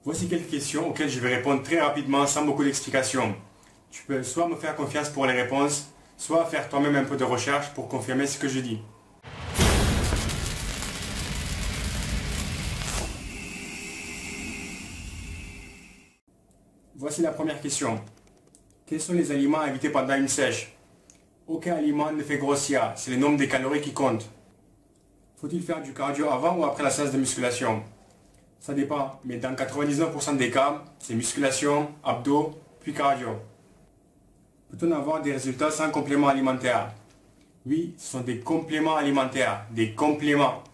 Voici quelques questions auxquelles je vais répondre très rapidement sans beaucoup d'explications. Tu peux soit me faire confiance pour les réponses, soit faire toi-même un peu de recherche pour confirmer ce que je dis. Voici la première question. Quels sont les aliments à éviter pendant une sèche? Aucun aliment ne fait grossir, c'est le nombre de calories qui compte. Faut-il faire du cardio avant ou après la séance de musculation? Ça dépend, mais dans 99% des cas, c'est musculation, abdos, puis cardio. Peut-on avoir des résultats sans compléments alimentaires? Oui, ce sont des compléments alimentaires, des compléments.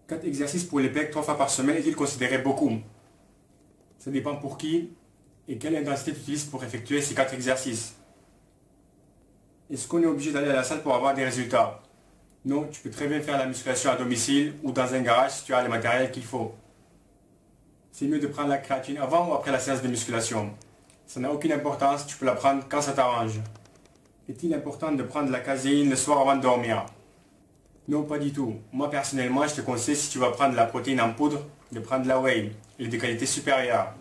4 exercices pour les pecs 3 fois par semaine est-il considéré beaucoup? Ça dépend pour qui et quelle intensité tu utilises pour effectuer ces 4 exercices. Est-ce qu'on est obligé d'aller à la salle pour avoir des résultats? Non, tu peux très bien faire la musculation à domicile ou dans un garage si tu as le matériel qu'il faut. C'est mieux de prendre la créatine avant ou après la séance de musculation. Ça n'a aucune importance, tu peux la prendre quand ça t'arrange. Est-il important de prendre la caséine le soir avant de dormir? Non, pas du tout. Moi personnellement, je te conseille, si tu vas prendre la protéine en poudre, de prendre la whey, elle est de qualité supérieure.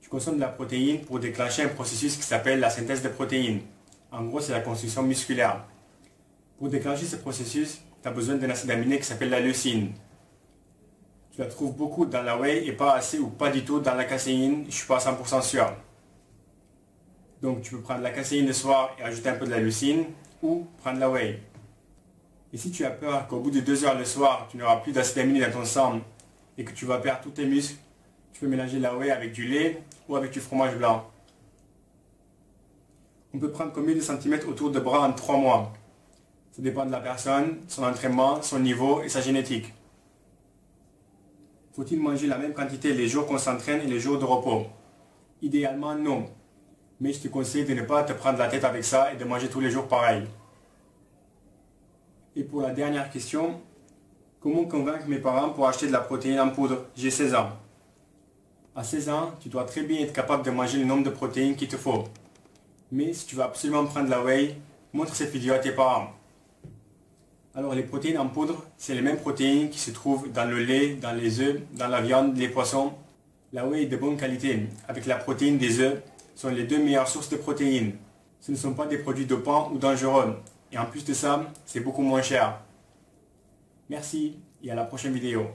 Tu consommes de la protéine pour déclencher un processus qui s'appelle la synthèse de protéines. En gros, c'est la construction musculaire. Pour déclencher ce processus, tu as besoin d'un acide aminé qui s'appelle la leucine. Tu la trouves beaucoup dans la whey et pas assez ou pas du tout dans la caséine, je ne suis pas à 100% sûr. Donc tu peux prendre la caséine le soir et ajouter un peu de la leucine, ou prendre la whey. Et si tu as peur qu'au bout de 2 heures le soir, tu n'auras plus d'acide aminé dans ton sang et que tu vas perdre tous tes muscles, tu peux mélanger la whey avec du lait ou avec du fromage blanc. On peut prendre combien de centimètres autour de bras en 3 mois? Ça dépend de la personne, son entraînement, son niveau et sa génétique. Faut-il manger la même quantité les jours qu'on s'entraîne et les jours de repos? Idéalement non. Mais je te conseille de ne pas te prendre la tête avec ça et de manger tous les jours pareil. Et pour la dernière question, comment convaincre mes parents pour acheter de la protéine en poudre? J'ai 16 ans. À 16 ans, tu dois très bien être capable de manger le nombre de protéines qu'il te faut. Mais si tu veux absolument prendre la whey, montre cette vidéo à tes parents. Alors les protéines en poudre, c'est les mêmes protéines qui se trouvent dans le lait, dans les œufs, dans la viande, les poissons. La whey est de bonne qualité, avec la protéine des œufs, sont les 2 meilleures sources de protéines. Ce ne sont pas des produits dopants ou dangereux. Et en plus de ça, c'est beaucoup moins cher. Merci et à la prochaine vidéo.